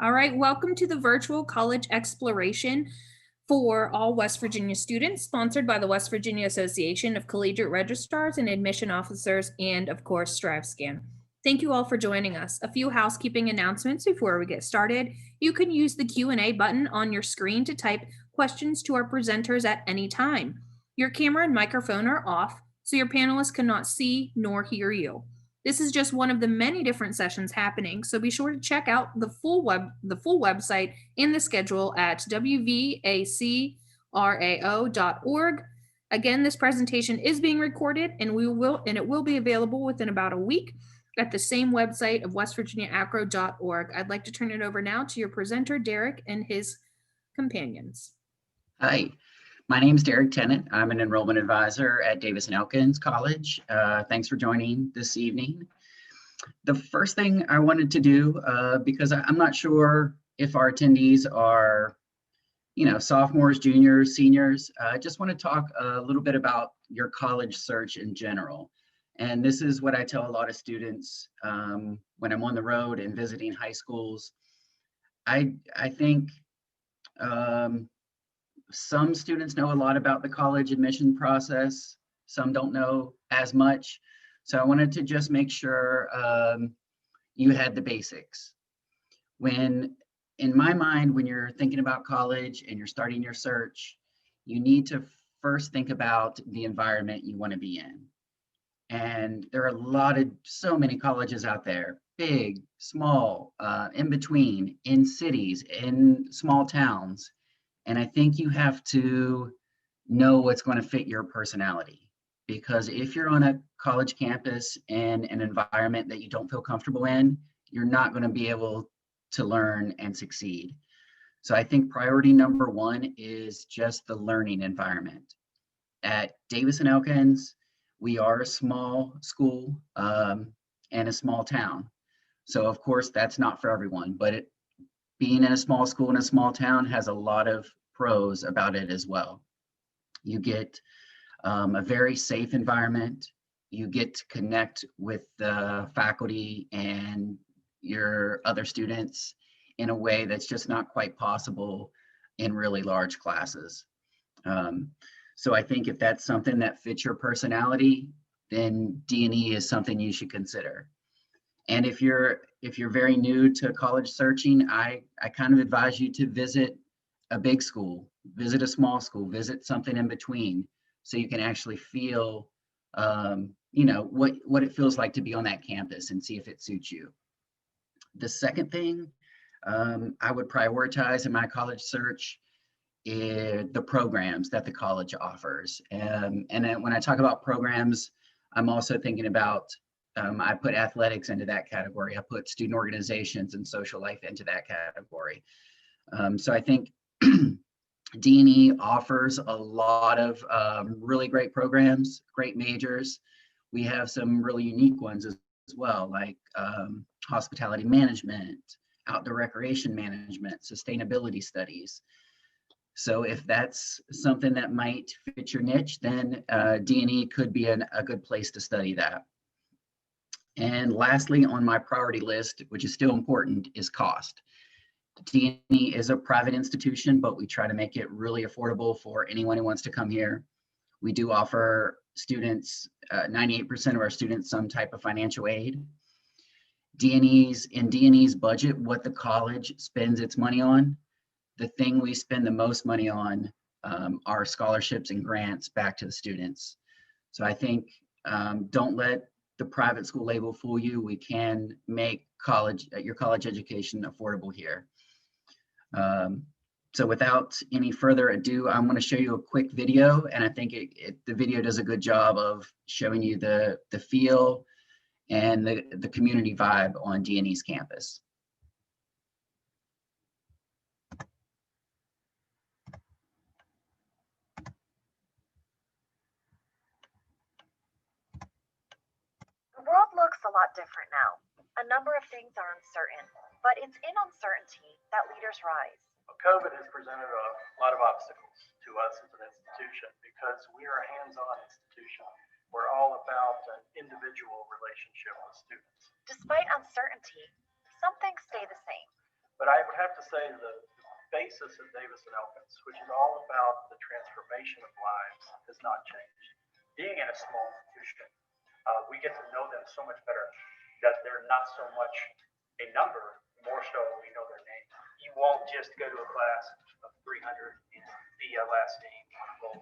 All right, welcome to the virtual college exploration for all West Virginia students, sponsored by the West Virginia Association of Collegiate Registrars and Admission Officers, and of course, StriveScan. Thank you all for joining us. A few housekeeping announcements before we get started. You can use the Q&A button on your screen to type questions to our presenters at any time. Your camera and microphone are off, so your panelists cannot see nor hear you. This is just one of the many different sessions happening, so be sure to check out the full website and the schedule at WVACRAO.org. Again, this presentation is being recorded and it will be available within about a week at the same website of WestVirginiaACRAO.org. I'd like to turn it over now to your presenter, Derek, and his companions. Hi, my name is Derek Tennant. I'm an enrollment advisor at Davis and Elkins College. Thanks for joining this evening. The first thing I wanted to do, because I'm not sure if our attendees are, sophomores, juniors, seniors, I just want to talk a little bit about your college search in general. And this is what I tell a lot of students when I'm on the road and visiting high schools. I think some students know a lot about the college admission process. Some don't know as much. So I wanted to just make sure you had the basics. In my mind, when you're thinking about college and you're starting your search, you need to first think about the environment you want to be in. And there are so many colleges out there, big, small, in between, in cities, in small towns. And I think you have to know what's going to fit your personality, because if you're on a college campus in an environment that you don't feel comfortable in, you're not going to be able to learn and succeed. So I think priority number one is just the learning environment. At Davis and Elkins, we are a small school and a small town. So of course that's not for everyone, but being in a small school in a small town has a lot of pros about it as well. You get a very safe environment. You get to connect with the faculty and your other students in a way that's just not quite possible in really large classes. So I think if that's something that fits your personality, then D&E is something you should consider. And if you're very new to college searching, I kind of advise you to visit a big school, visit a small school, visit something in between, so you can actually feel, what it feels like to be on that campus and see if it suits you. The second thing I would prioritize in my college search is the programs that the college offers. And then when I talk about programs, I'm also thinking about I put athletics into that category. I put student organizations and social life into that category. So I think D&E offers a lot of really great programs, great majors. We have some really unique ones as well, like hospitality management, outdoor recreation management, sustainability studies. So if that's something that might fit your niche, then D&E could be a good place to study that. And lastly, on my priority list, which is still important, is cost. D&E is a private institution, but we try to make it really affordable for anyone who wants to come here. We do offer students, 98% of our students, some type of financial aid. In D&E's budget, what the college spends its money on, the thing we spend the most money on are scholarships and grants back to the students. So I think don't let the private school label fool you. We can make your college education affordable here. So without any further ado, I'm going to show you a quick video, and I think the video does a good job of showing you the feel and the community vibe on D&E's campus. The world looks a lot different now. A number of things are uncertain, but it's in uncertainty that leaders rise. COVID has presented a lot of obstacles to us as an institution because we are a hands-on institution. We're all about an individual relationship with students. Despite uncertainty, some things stay the same. But I would have to say the basis of Davis and Elkins, which is all about the transformation of lives, has not changed. Being in a small institution, we get to know them so much better that they're not so much a number, more so we know their name. You won't just go to a class of 300 and be a last name on a goal.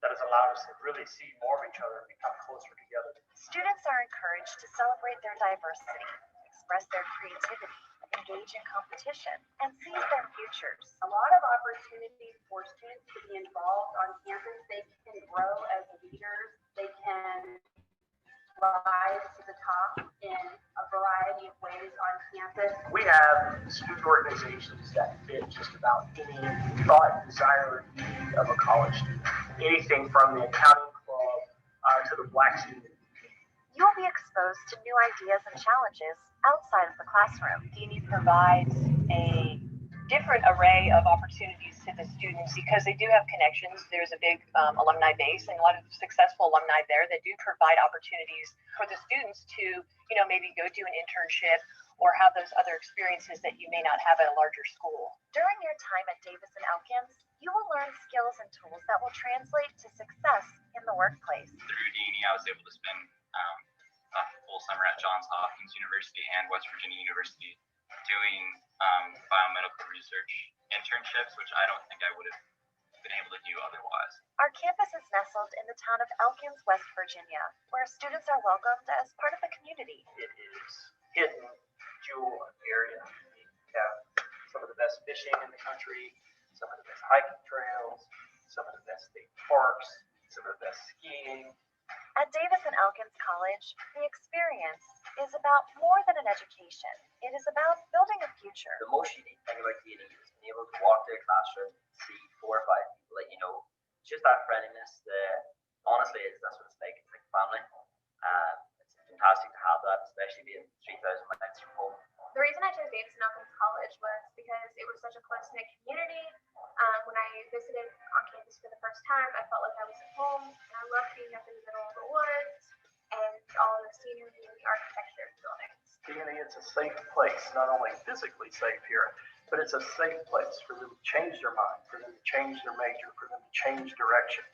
That has allowed us to really see more of each other and become closer together. Students are encouraged to celebrate their diversity, express their creativity, engage in competition, and seize their futures. A lot of opportunities for students to be involved on campus. They can grow as leaders. They can rise to the top in a variety of ways on campus. We have student organizations that fit just about any thought, desire, or need of a college student. Anything from the accounting club to the black student. You will be exposed to new ideas and challenges outside of the classroom. DNE provides a different array of opportunities to the students because they do have connections. There's a big alumni base and a lot of successful alumni there that do provide opportunities for the students to, maybe go do an internship or have those other experiences that you may not have at a larger school. During your time at Davis and Elkins, you will learn skills and tools that will translate to success in the workplace. Through DNE, I was able to spend a full summer at Johns Hopkins University and West Virginia University doing biomedical research internships, which I don't think I would have been able to do otherwise. Our campus is nestled in the town of Elkins, West Virginia, where students are welcomed as part of the community. It is hidden jewel area. We have some of the best fishing in the country, some of the best hiking trails, some of the best state parks, some of the best skiing. At Davis and Elkins College, the experience is about more than an education. It is about building a future. The most unique thing about DNE is being able to walk to a classroom, see 4 or 5 people that you know, just that friendliness that honestly that's what it's like. It's like family. It's fantastic to have that, especially being 3,000 miles from home. The reason I chose Davis and Elkins College was because it was such a close-knit community. When I visited on campus for the first time, I felt like I was at home, and I loved being up in the middle of the woods and all of the scenery and the architecture of the buildings. DNE, it's a safe place, not only physically safe here, but it's a safe place for them to change their mind, for them to change their major, for them to change direction,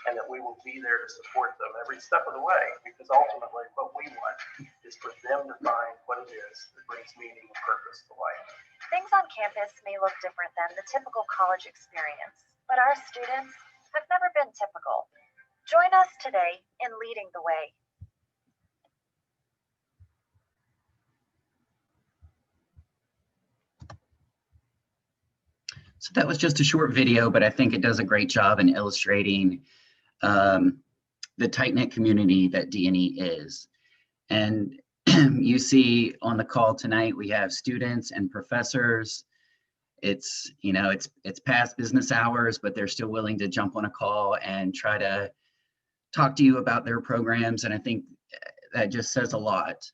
and that we will be there to support them every step of the way, because ultimately what we want is for them to find what it is that brings meaning and purpose to life. Things on campus may look different than the typical college experience, but our students have never been typical. Join us today in leading the way. So that was just a short video, but I think it does a great job in illustrating the tight-knit community that DNE is. And you see on the call tonight, we have students and professors. It's past business hours, but they're still willing to jump on a call and try to talk to you about their programs. And I think that just says a lot.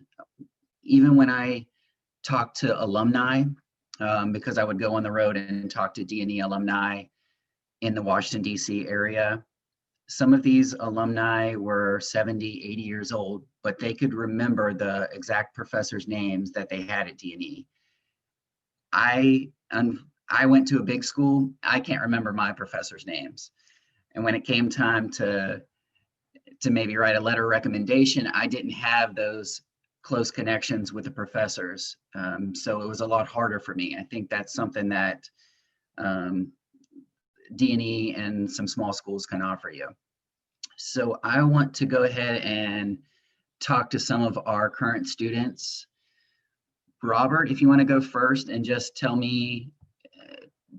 Even when I talk to alumni, because I would go on the road and talk to DNE alumni in the Washington, D.C. area. Some of these alumni were 70, 80 years old, but they could remember the exact professors' names that they had at DNE. I went to a big school. I can't remember my professors' names. And when it came time to maybe write a letter of recommendation, I didn't have those close connections with the professors. So it was a lot harder for me. I think that's something that DNE and some small schools can offer you. So I want to go ahead and talk to some of our current students. Robert, if you want to go first and just tell the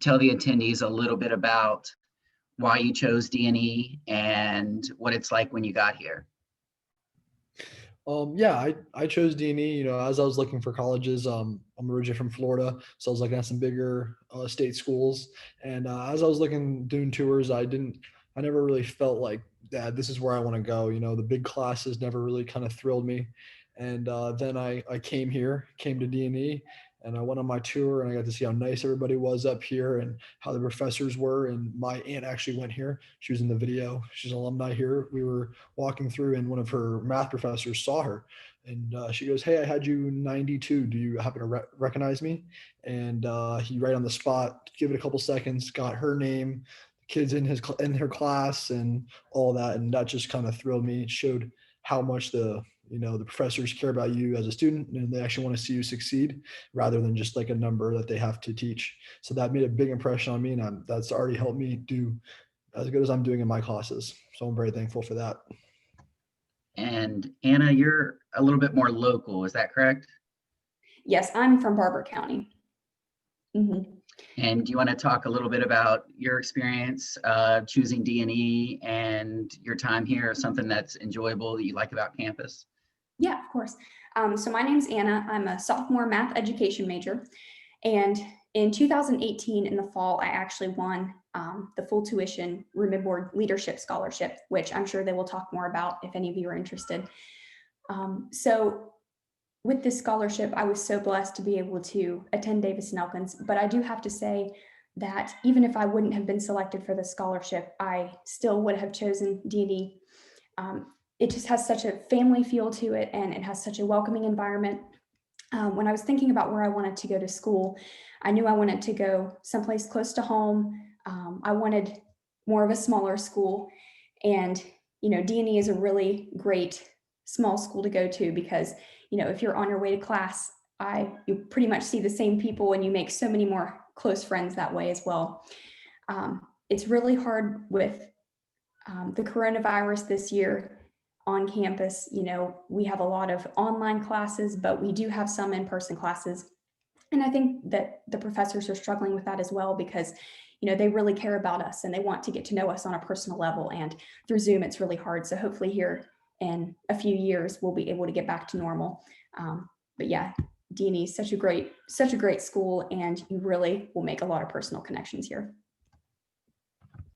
attendees a little bit about why you chose DNE and what it's like when you got here. Yeah, I chose DNE, as I was looking for colleges. I'm originally from Florida, so I was looking at some bigger state schools. And as I was doing tours, I never really felt like that this is where I want to go. The big classes never really kind of thrilled me. And then I came to DNE, and I went on my tour, and I got to see how nice everybody was up here and how the professors were. And my aunt actually went here. She was in the video. She's an alumni here. We were walking through, and one of her math professors saw her, And she goes, "Hey, I had you 92. Do you happen to recognize me?" And he right on the spot, give it a couple seconds, got her name, the kids in her class, and all that. And that just kind of thrilled me. It showed how much the professors care about you as a student, and they actually want to see you succeed rather than just like a number that they have to teach. So that made a big impression on me, and that's already helped me do as good as I'm doing in my classes. So I'm very thankful for that. And Anna, you're a little bit more local, is that correct? Yes, I'm from Barber County. Mm-hmm. And do you want to talk a little bit about your experience choosing D&E and your time here, something that's enjoyable that you like about campus? Yeah, of course. So my name's Anna. I'm a sophomore math education major. And in 2018, in the fall, I actually won the full tuition room and board leadership scholarship, which I'm sure they will talk more about if any of you are interested. So with this scholarship, I was so blessed to be able to attend Davis and Elkins, but I do have to say that even if I wouldn't have been selected for the scholarship, I still would have chosen D&E. It just has such a family feel to it, and it has such a welcoming environment. When I was thinking about where I wanted to go to school, I knew I wanted to go someplace close to home. I wanted more of a smaller school, and D&E is a really great small school to go to because if you're on your way to class, you pretty much see the same people, and you make so many more close friends that way as well. It's really hard with the coronavirus this year on campus. We have a lot of online classes, but we do have some in-person classes. And I think that the professors are struggling with that as well because, they really care about us and they want to get to know us on a personal level. And through Zoom, it's really hard. So hopefully here in a few years, we'll be able to get back to normal. But yeah, D&E is such a great school, and you really will make a lot of personal connections here.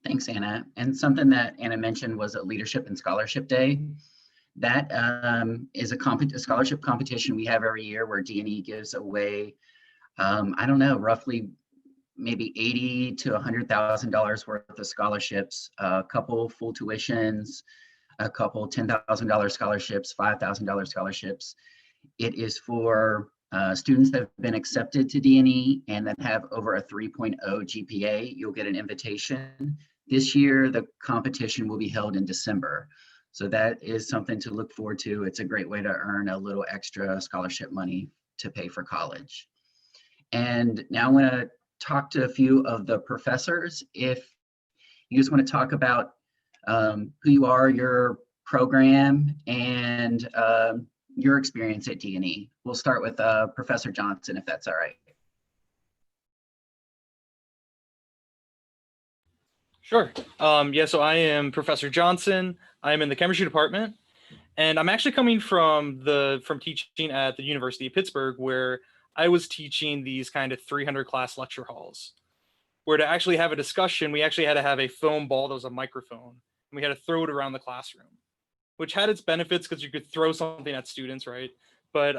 Thanks, Anna. And something that Anna mentioned was a Leadership and Scholarship Day. That is a scholarship competition we have every year where D&E gives away, I don't know, roughly maybe $80,000 to $100,000 worth of scholarships, a couple full tuitions, a couple $10,000 scholarships, $5,000 scholarships. It is for students that have been accepted to D&E and that have over a 3.0 GPA. You'll get an invitation. This year, the competition will be held in December. So that is something to look forward to. It's a great way to earn a little extra scholarship money to pay for college. And now I'm going to talk to a few of the professors. If you just want to talk about who you are, your program, and your experience at D&E. We'll start with Professor Johnson, if that's all right. Sure. Yeah, so I am Professor Johnson. I am in the chemistry department, and I'm actually coming from teaching at the University of Pittsburgh, where I was teaching these kind of 300 class lecture halls, where to actually have a discussion, we actually had to have a foam ball that was a microphone, and we had to throw it around the classroom, which had its benefits because you could throw something at students, right? But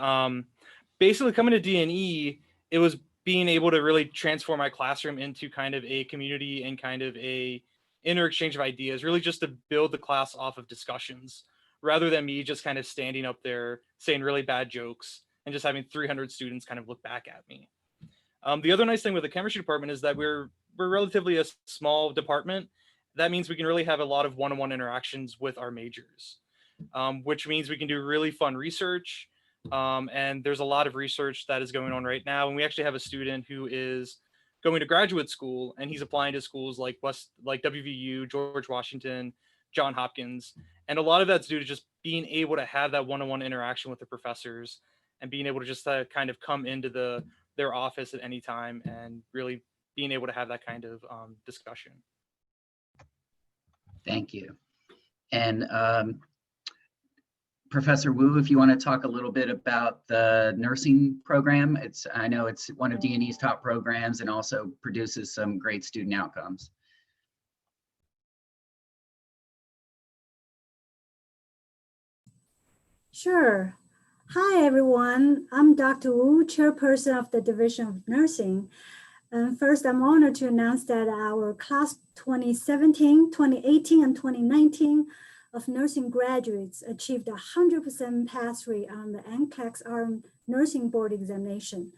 basically coming to D&E, it was being able to really transform my classroom into kind of a community and kind of a inner exchange of ideas, really just to build the class off of discussions, rather than me just kind of standing up there saying really bad jokes and just having 300 students kind of look back at me. The other nice thing with the chemistry department is that we're relatively a small department. That means we can really have a lot of one-on-one interactions with our majors, which means we can do really fun research. And there's a lot of research that is going on right now. And we actually have a student who is going to graduate school, and he's applying to schools like WVU, George Washington, Johns Hopkins. And a lot of that's due to just being able to have that one-on-one interaction with the professors and being able to just kind of come into their office at any time and really being able to have that kind of discussion. Thank you. And Professor Wu, if you want to talk a little bit about the nursing program. I know it's one of D&E's top programs and also produces some great student outcomes. Sure. Hi, everyone. I'm Dr. Wu, chairperson of the Division of Nursing. And first, I'm honored to announce that our class 2017, 2018, and 2019 of nursing graduates achieved a 100% pass rate on the NCLEX Nursing Board examination.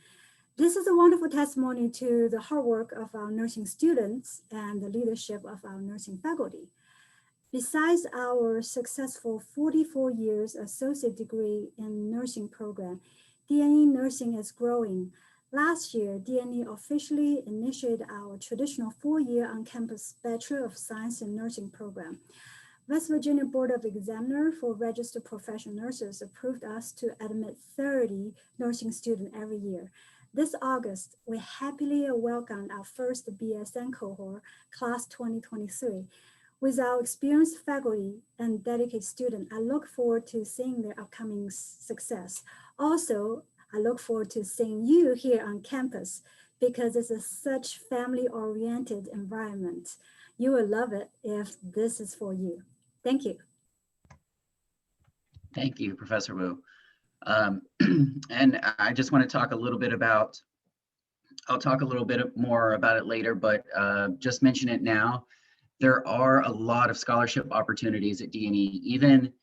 This is a wonderful testimony to the hard work of our nursing students and the leadership of our nursing faculty. Besides our successful 44 years associate degree in nursing program, DNE Nursing is growing. Last year, DNE officially initiated our traditional 4-year on-campus Bachelor of Science in Nursing program. West Virginia Board of Examiners for Registered Professional Nurses approved us to admit 30 nursing students every year. This August, we happily welcomed our first BSN cohort, class 2023. With our experienced faculty and dedicated students, I look forward to seeing their upcoming success. Also, I look forward to seeing you here on campus because it's such family-oriented environment. You will love it if this is for you. Thank you. Thank you, Professor Wu. And I just want to talk a little bit about, I'll talk a little bit more about it later, but just mention it now. There are a lot of scholarship opportunities at DNE, even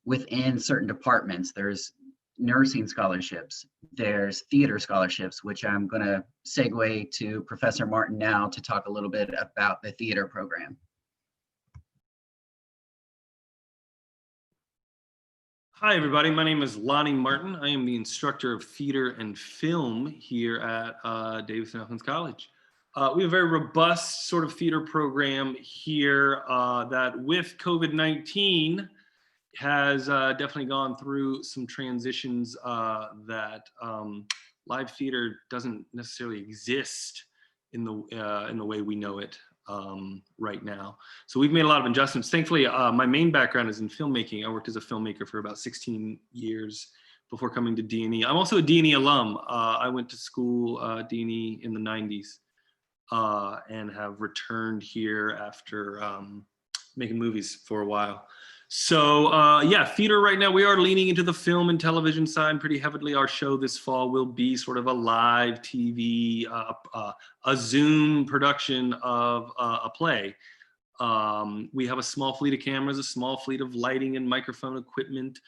within certain departments. There's nursing scholarships, there's theater scholarships, which I'm going to segue to Professor Martin now to talk a little bit about the theater program. Hi, everybody. My name is Lonnie Martin. I am the instructor of theater and film here at Davis and Elkins College. We have a very robust sort of theater program here that with COVID-19 has definitely gone through some transitions that live theater doesn't necessarily exist in the way we know it right now. So we've made a lot of adjustments. Thankfully, my main background is in filmmaking. I worked as a filmmaker for about 16 years before coming to DNE. I'm also a DNE alum. I went to school DNE in the 90s and have returned here after making movies for a while. So yeah, theater right now, we are leaning into the film and television side pretty heavily. Our show this fall will be sort of a live TV, a Zoom production of a play. We have a small fleet of cameras, a small fleet of lighting and microphone equipment.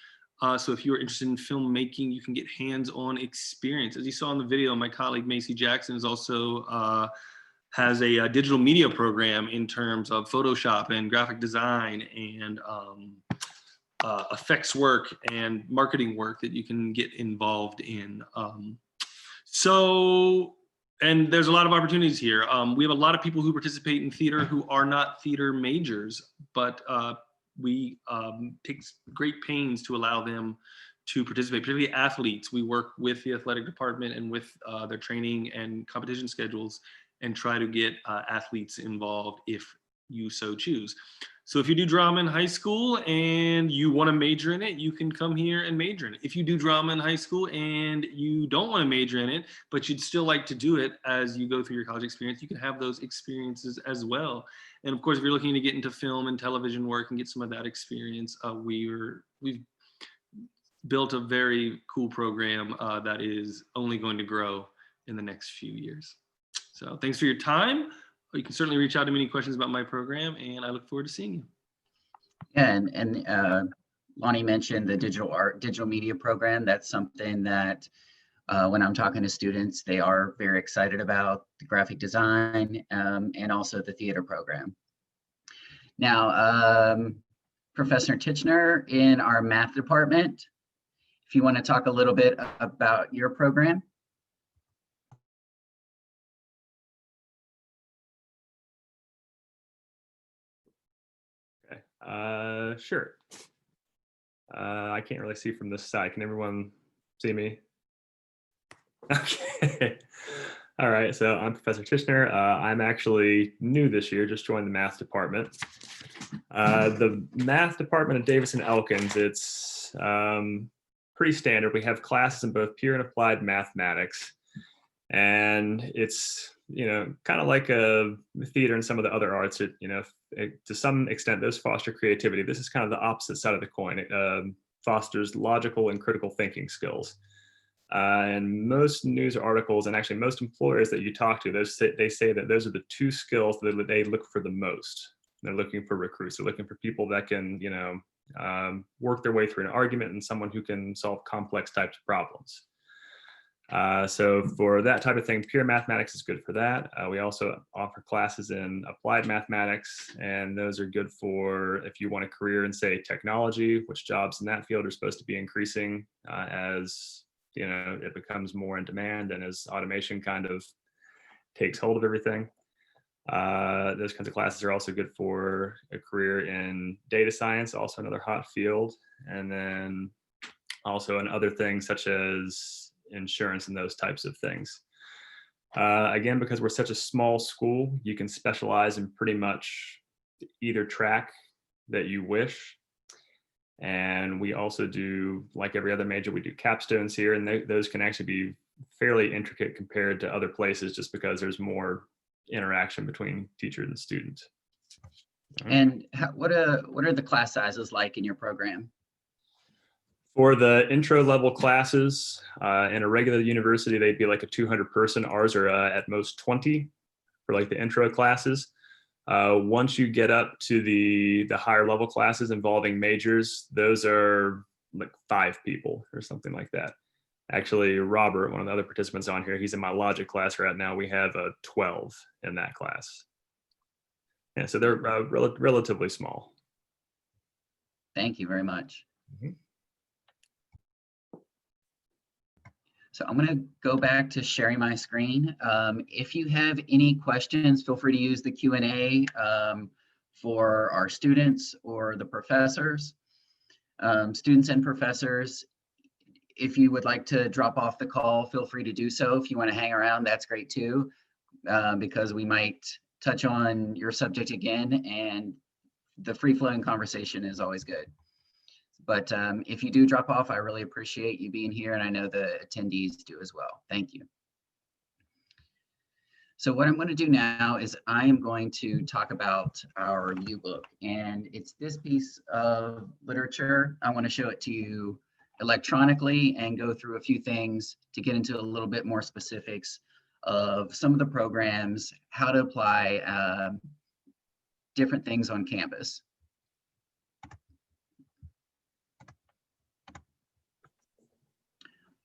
So if you're interested in filmmaking, you can get hands-on experience. As you saw in the video, my colleague Macy Jackson is also has a digital media program in terms of Photoshop and graphic design and effects work and marketing work that you can get involved in. And there's a lot of opportunities here. We have a lot of people who participate in theater who are not theater majors, but we take great pains to allow them to participate, particularly athletes. We work with the athletic department and with their training and competition schedules and try to get athletes involved if you so choose. So if you do drama in high school and you want to major in it, you can come here and major in it. If you do drama in high school and you don't want to major in it, but you'd still like to do it as you go through your college experience, you can have those experiences as well. And of course, if you're looking to get into film and television work and get some of that experience, we've built a very cool program that is only going to grow in the next few years. So thanks for your time. You can certainly reach out to me any questions about my program, and I look forward to seeing you. Yeah, and Lonnie mentioned the digital media program. That's something that when I'm talking to students, they are very excited about the graphic design and also the theater program. Now, Professor Titchener in our math department, if you want to talk a little bit about your program. Sure. I can't really see from this side. Can everyone see me? Okay. All right. So I'm Professor Titchener. I'm actually new this year, just joined the math department. The math department at Davis and Elkins, it's pretty standard. We have classes in both pure and applied mathematics. And it's, kind of like a theater and some of the other arts, to some extent, those foster creativity. This is kind of the opposite side of the coin. It fosters logical and critical thinking skills. And most news articles and actually most employers that you talk to, they say that those are the two skills that they look for the most. They're looking for recruits. They're looking for people that can, you know, work their way through an argument, and someone who can solve complex types of problems. So for that type of thing, pure mathematics is good for that. We also offer classes in applied mathematics, and those are good for if you want a career in, say, technology, which jobs in that field are supposed to be increasing as, you know, it becomes more in demand and as automation kind of takes hold of everything. Those kinds of classes are also good for a career in data science, also another hot field, and then also in other things such as insurance and those types of things. Again, because we're such a small school, you can specialize in pretty much either track that you wish. And we also do, like every other major, we do capstones here, and those can actually be fairly intricate compared to other places just because there's more interaction between teachers and students. And what are the class sizes like in your program? For the intro level classes, in a regular university, they'd be like a 200 person. Ours are at most 20 for like the intro classes. Once you get up to the higher level classes involving majors, those are like 5 people or something like that. Actually, Robert, one of the other participants on here, he's in my logic class right now. We have 12 in that class. Yeah, so they're relatively small. Thank you very much. Mm-hmm. So I'm going to go back to sharing my screen. If you have any questions, feel free to use the Q&A for our students or the professors. Students and professors, if you would like to drop off the call, feel free to do so. If you want to hang around, that's great too, because we might touch on your subject again, and the free-flowing conversation is always good. But if you do drop off, I really appreciate you being here, and I know the attendees do as well. Thank you. So what I'm going to do now is I am going to talk about our Viewbook, and it's this piece of literature. I want to show it to you electronically and go through a few things to get into a little bit more specifics of some of the programs, how to apply different things on campus.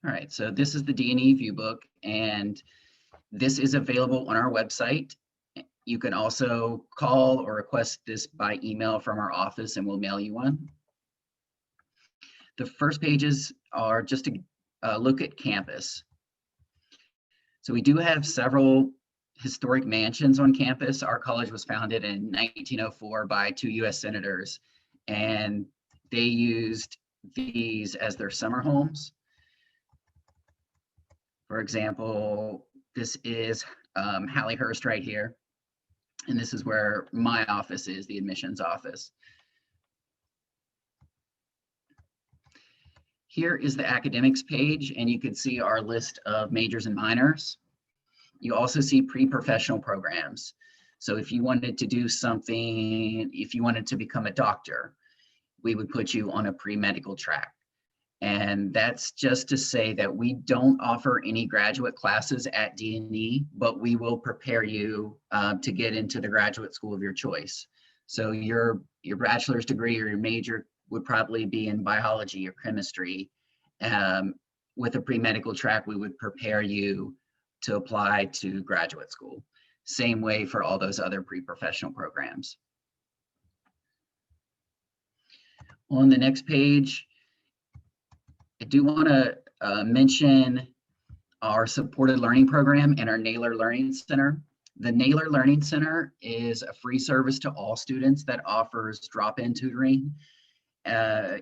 All right, so this is the D&E Viewbook, and this is available on our website. You can also call or request this by email from our office, and we'll mail you one. The first pages are just a look at campus. So we do have several historic mansions on campus. Our college was founded in 1904 by 2 U.S. senators, and they used these as their summer homes. For example, this is Halliehurst right here, and this is where my office is, the admissions office. Here is the academics page, and you can see our list of majors and minors. You also see pre-professional programs. So if you wanted to do something, if you wanted to become a doctor, we would put you on a pre-medical track. And that's just to say that we don't offer any graduate classes at D&E, but we will prepare you to get into the graduate school of your choice. So your bachelor's degree or your major would probably be in biology or chemistry. With a pre-medical track, we would prepare you to apply to graduate school. Same way for all those other pre-professional programs. On the next page, I do want to mention our supported learning program and our Naylor Learning Center. The Naylor Learning Center is a free service to all students that offers drop-in tutoring.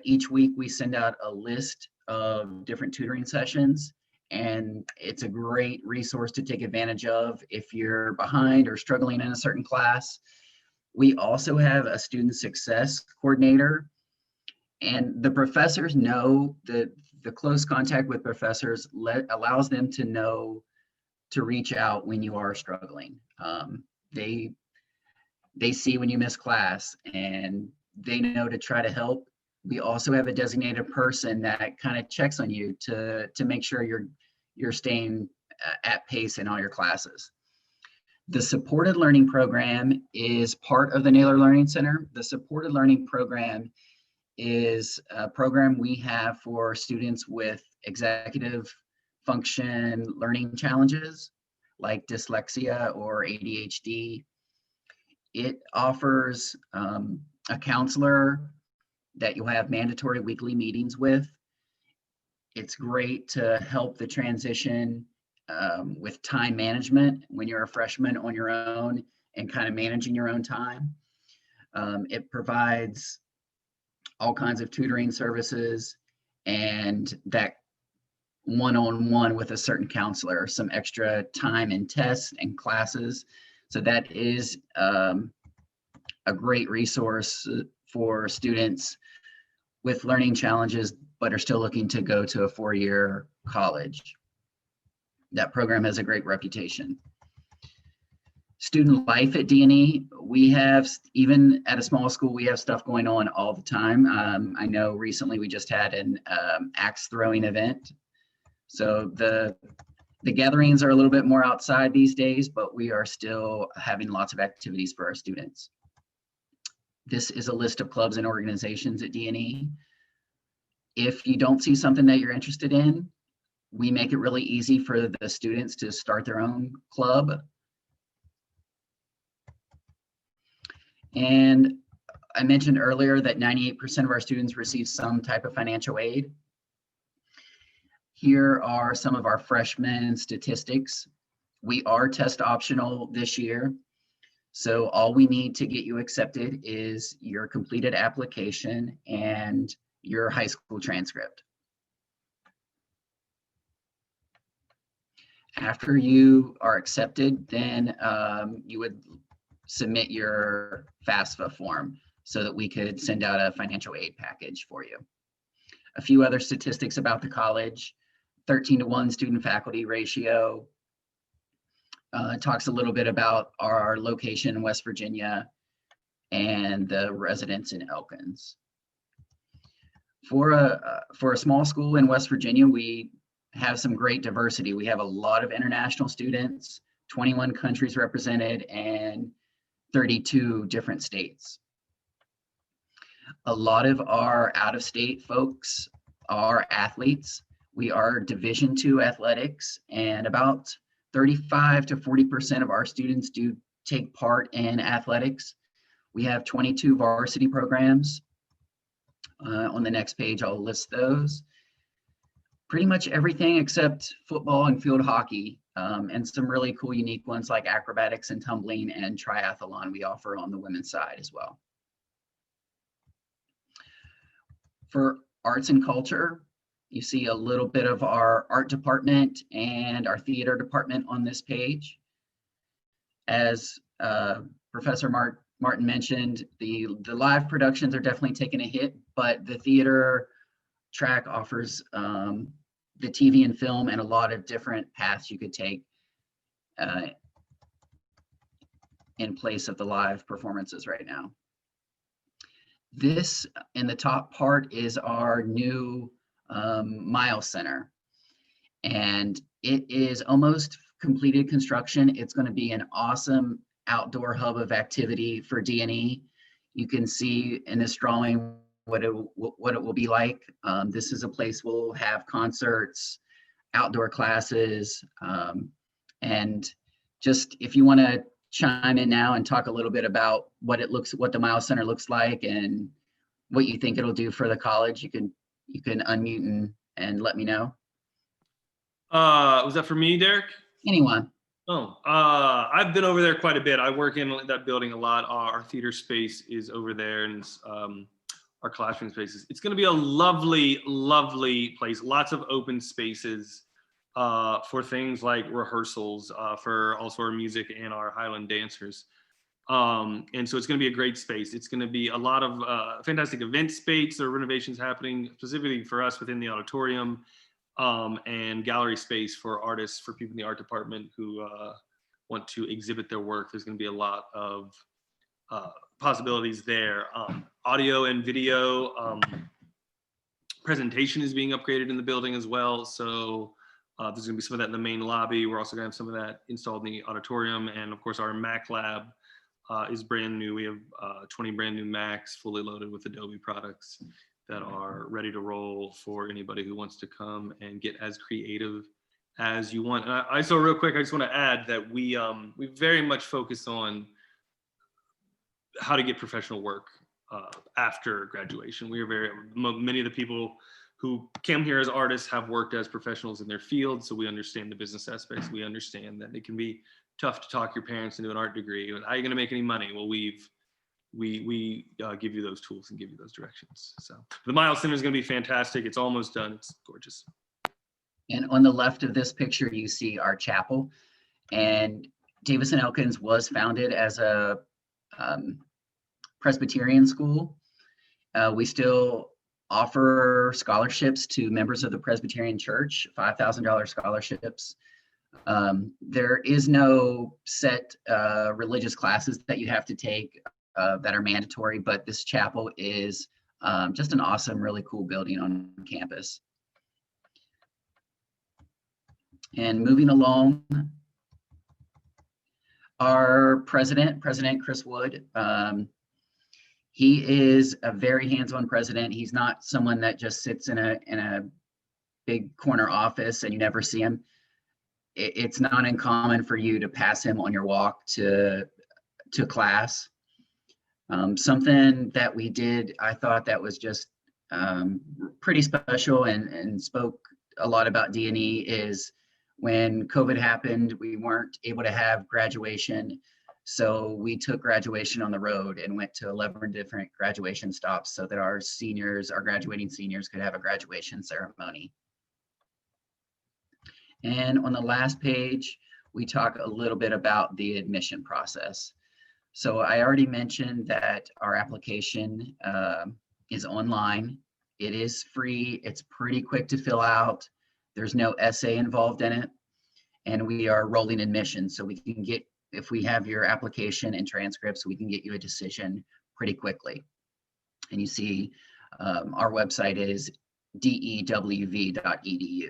Each week we send out a list of different tutoring sessions, and it's a great resource to take advantage of if you're behind or struggling in a certain class. We also have a student success coordinator, and the professors know that the close contact with professors allows them to know to reach out when you are struggling. They see when you miss class, and they know to try to help. We also have a designated person that kind of checks on you to make sure you're staying at pace in all your classes. The supported learning program is part of the Naylor Learning Center. The supported learning program is a program we have for students with executive function learning challenges like dyslexia or ADHD. It offers a counselor that you'll have mandatory weekly meetings with. It's great to help the transition with time management when you're a freshman on your own and kind of managing your own time. It provides all kinds of tutoring services and that one-on-one with a certain counselor, some extra time in tests and classes. So that is a great resource for students with learning challenges, but are still looking to go to a four-year college. That program has a great reputation. Student life at D&E, we have, even at a small school, we have stuff going on all the time. I know recently we just had an axe throwing event. So the gatherings are a little bit more outside these days, but we are still having lots of activities for our students. This is a list of clubs and organizations at D&E. If you don't see something that you're interested in, we make it really easy for the students to start their own club. And I mentioned earlier that 98% of our students receive some type of financial aid. Here are some of our freshman statistics. We are test optional this year. So all we need to get you accepted is your completed application and your high school transcript. After you are accepted, then you would submit your FAFSA form so that we could send out a financial aid package for you. A few other statistics about the college: 13-to-1 student faculty ratio. Talks a little bit about our location in West Virginia and the residents in Elkins. For a small school in West Virginia, we have some great diversity. We have a lot of international students, 21 countries represented, and 32 different states. A lot of our out-of-state folks are athletes. We are Division II athletics, and about 35 to 40% of our students do take part in athletics. We have 22 varsity programs. On the next page, I'll list those. Pretty much everything except football and field hockey, and some really cool, unique ones like acrobatics and tumbling and triathlon we offer on the women's side as well. For arts and culture, you see a little bit of our art department and our theater department on this page. As Professor Martin mentioned, the live productions are definitely taking a hit, but the theater track offers the TV and film and a lot of different paths you could take in place of the live performances right now. This in the top part is our new Miles Center, and it is almost completed construction. It's going to be an awesome outdoor hub of activity for D&E. You can see in this drawing what it will be like. This is a place we'll have concerts, outdoor classes, and just if you want to chime in now and talk a little bit about what the Miles Center looks like and what you think it'll do for the college, you can unmute and let me know. Was that for me, Derek? Anyone. Oh, I've been over there quite a bit. I work in that building a lot. Our theater space is over there, and our classroom spaces. It's going to be a lovely, lovely place. Lots of open spaces for things like rehearsals for also our music and our Highland dancers. And so it's going to be a great space. It's going to be a lot of fantastic event space. There are renovations happening specifically for us within the auditorium, and gallery space for artists, for people in the art department who want to exhibit their work. There's going to be a lot of possibilities there. Audio and video presentation is being upgraded in the building as well. So There's going to be some of that in the main lobby. We're also going to have some of that installed in the auditorium. And of course, our Mac lab is brand new. We have 20 brand new Macs fully loaded with Adobe products that are ready to roll for anybody who wants to come and get as creative as you want. And so real quick, I just want to add that we very much focus on how to get professional work after graduation. We are many of the people who came here as artists have worked as professionals in their field, so we understand the business aspects. We understand that it can be tough to talk your parents into an art degree. How are you going to make any money? Well, we give you those tools and give you those directions. So the Miles Center is going to be fantastic. It's almost done. It's gorgeous. And on the left of this picture, you see our chapel. And Davison Elkins was founded as a Presbyterian school. We still offer scholarships to members of the Presbyterian Church, $5,000 scholarships. There is no set religious classes that you have to take that are mandatory, but this chapel is just an awesome, really cool building on campus. And moving along, our President Chris Wood, he is a very hands-on president. He's not someone that just sits in a big corner office and you never see him. It's not uncommon for you to pass him on your walk to class. Something that we did, I thought that was just pretty special and spoke a lot about D&E is when COVID happened, we weren't able to have graduation. So we took graduation on the road and went to 11 different graduation stops so that our graduating seniors could have a graduation ceremony. And on the last page, we talk a little bit about the admission process. So I already mentioned that our application is online. It is free. It's pretty quick to fill out. There's no essay involved in it. And we are rolling admissions. So we can get, if we have your application and transcripts, we can get you a decision pretty quickly. And you see our website is dewv.edu.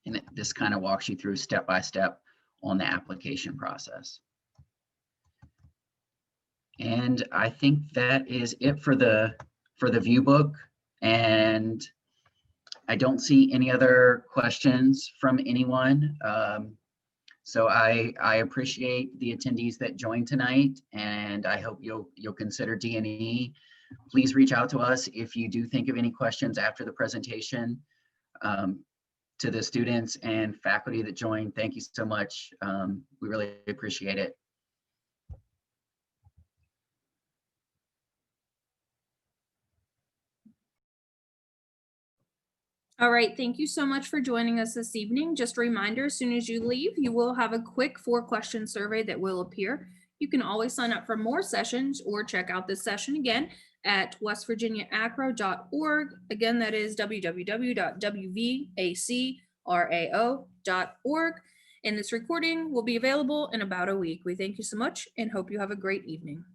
And this kind of walks you through step by step on the application process. And I think that is it for the Viewbook. And I don't see any other questions from anyone. So I appreciate the attendees that joined tonight, and I hope you'll consider D&E. Please reach out to us if you do think of any questions after the presentation. To the students and faculty that joined, thank you so much. We really appreciate it. All right, thank you so much for joining us this evening. Just a reminder, as soon as you leave, you will have a quick 4-question survey that will appear. You can always sign up for more sessions or check out this session again at westvirginiaacrao.org. Again, that is www.wvacrao.org. And this recording will be available in about a week. We thank you so much and hope you have a great evening.